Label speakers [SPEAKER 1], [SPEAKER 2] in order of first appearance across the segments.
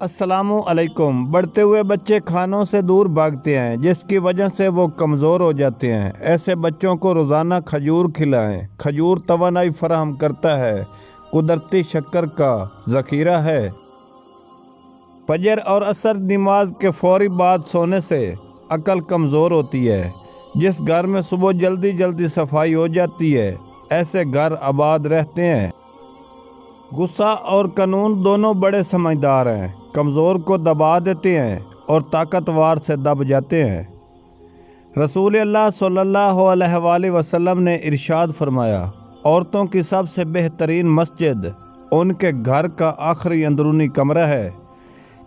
[SPEAKER 1] السلام علیکم۔ بڑھتے ہوئے بچے کھانوں سے دور بھاگتے ہیں جس کی وجہ سے وہ کمزور ہو جاتے ہیں۔ ایسے بچوں کو روزانہ کھجور کھلائیں۔ کھجور توانائی فراہم کرتا ہے، قدرتی شکر کا ذخیرہ ہے۔ فجر اور عصر نماز کے فوری بعد سونے سے عقل کمزور ہوتی ہے۔ جس گھر میں صبح جلدی صفائی ہو جاتی ہے ایسے گھر آباد رہتے ہیں۔ غصہ اور قانون دونوں بڑے سمجھدار ہیں، کمزور کو دبا دیتے ہیں اور طاقتور سے دب جاتے ہیں۔ رسول اللہ صلی اللہ علیہ وآلہ وسلم نے ارشاد فرمایا، عورتوں کی سب سے بہترین مسجد ان کے گھر کا آخری اندرونی کمرہ ہے۔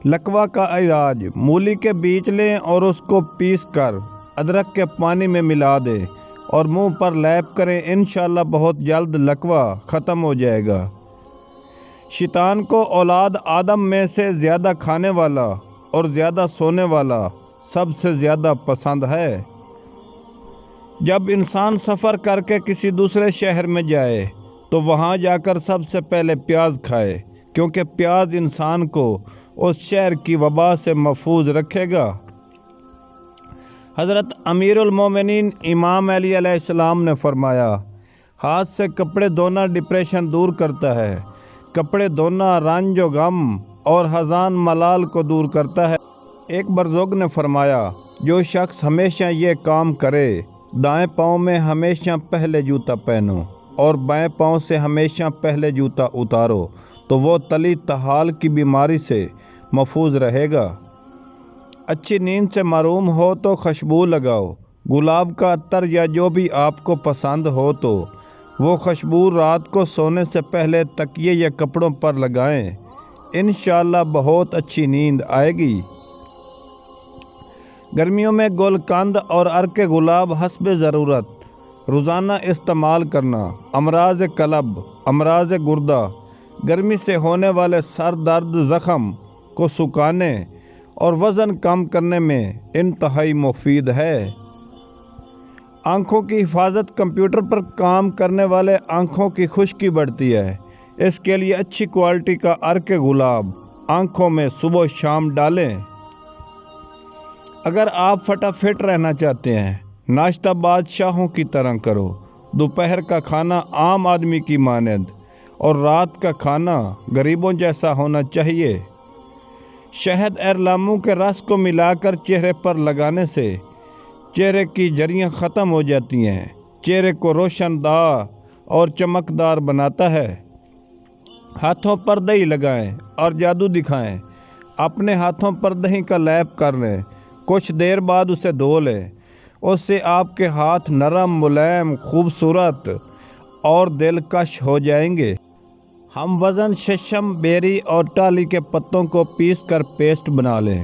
[SPEAKER 1] لکوہ کا علاج، مولی کے بیج لیں اور اس کو پیس کر ادرک کے پانی میں ملا دیں اور منہ پر لیپ کریں، انشاءاللہ بہت جلد لکوہ ختم ہو جائے گا۔ شیطان کو اولاد آدم میں سے زیادہ کھانے والا اور زیادہ سونے والا سب سے زیادہ پسند ہے۔ جب انسان سفر کر کے کسی دوسرے شہر میں جائے تو وہاں جا کر سب سے پہلے پیاز کھائے، کیونکہ پیاز انسان کو اس شہر کی وبا سے محفوظ رکھے گا۔ حضرت امیر المومنین امام علی علیہ السلام نے فرمایا، ہاتھ سے کپڑے دھونا ڈپریشن دور کرتا ہے۔ کپڑے دھونا رنج و غم اور حزن ملال کو دور کرتا ہے۔ ایک بزرگ نے فرمایا، جو شخص ہمیشہ یہ کام کرے، دائیں پاؤں میں ہمیشہ پہلے جوتا پہنو اور بائیں پاؤں سے ہمیشہ پہلے جوتا اتارو تو وہ تلی تحال کی بیماری سے محفوظ رہے گا۔ اچھی نیند سے محروم ہو تو خوشبو لگاؤ، گلاب کا عطر یا جو بھی آپ کو پسند ہو تو وہ خوشبو رات کو سونے سے پہلے تکیے یا کپڑوں پر لگائیں، انشاءاللہ بہت اچھی نیند آئے گی۔ گرمیوں میں گل قند اور عرق گلاب حسب ضرورت روزانہ استعمال کرنا امراض قلب، امراض گردہ، گرمی سے ہونے والے سر درد، زخم کو سکانے اور وزن کم کرنے میں انتہائی مفید ہے۔ آنکھوں کی حفاظت، کمپیوٹر پر کام کرنے والے آنکھوں کی خشکی بڑھتی ہے، اس کے لیے اچھی کوالٹی کا عرق گلاب آنکھوں میں صبح شام ڈالیں۔ اگر آپ فٹ رہنا چاہتے ہیں، ناشتہ بادشاہوں کی طرح کرو، دوپہر کا کھانا عام آدمی کی مانند اور رات کا کھانا غریبوں جیسا ہونا چاہیے۔ شہد ایرلامو کے رس کو ملا کر چہرے پر لگانے سے چہرے کی جریاں ختم ہو جاتی ہیں، چہرے کو روشن دار اور چمکدار بناتا ہے۔ ہاتھوں پر دہی لگائیں اور جادو دکھائیں۔ اپنے ہاتھوں پر دہی کا لیپ کر لیں، کچھ دیر بعد اسے دھو لیں، اس سے آپ کے ہاتھ نرم، ملائم، خوبصورت اور دلکش ہو جائیں گے۔ ہم وزن ششم، بیری اور ٹالی کے پتوں کو پیس کر پیسٹ بنا لیں،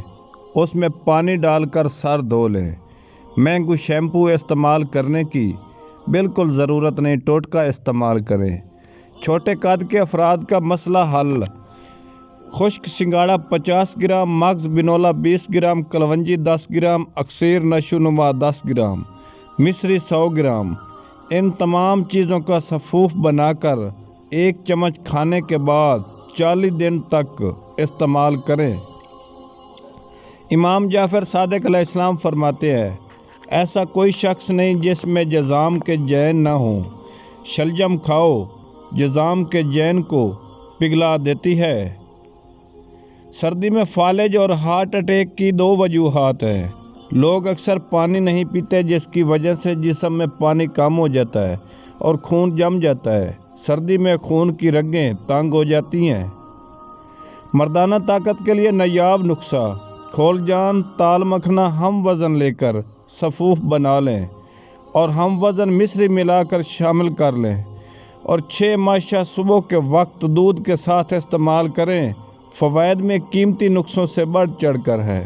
[SPEAKER 1] اس میں پانی ڈال کر سر دھو لیں۔ مینگو شیمپو استعمال کرنے کی بالکل ضرورت نہیں، ٹوٹکا استعمال کریں۔ چھوٹے قد کے افراد کا مسئلہ حل، خشک سنگاڑا 50 گرام، مغز بنولا 20 گرام، کلونجی 10 گرام، عصیر نشو نما 10 گرام، مصری 100 گرام۔ ان تمام چیزوں کا سفوف بنا کر 1 چمچ کھانے کے بعد 40 دن تک استعمال کریں۔ امام جعفر صادق علیہ السلام فرماتے ہیں، ایسا کوئی شخص نہیں جس میں جذام کے جین نہ ہوں۔ شلجم کھاؤ، جذام کے جین کو پگھلا دیتی ہے۔ سردی میں فالج اور ہارٹ اٹیک کی 2 وجوہات ہیں۔ لوگ اکثر پانی نہیں پیتے جس کی وجہ سے جسم میں پانی کم ہو جاتا ہے اور خون جم جاتا ہے۔ سردی میں خون کی رگیں تنگ ہو جاتی ہیں۔ مردانہ طاقت کے لیے نایاب نسخہ، کھول جان تال مکھنا ہم وزن لے کر سفوف بنا لیں اور ہم وزن مصری ملا کر شامل کر لیں اور 6 ماشا صبح کے وقت دودھ کے ساتھ استعمال کریں۔ فوائد میں قیمتی نسخوں سے بڑھ چڑھ کر ہے۔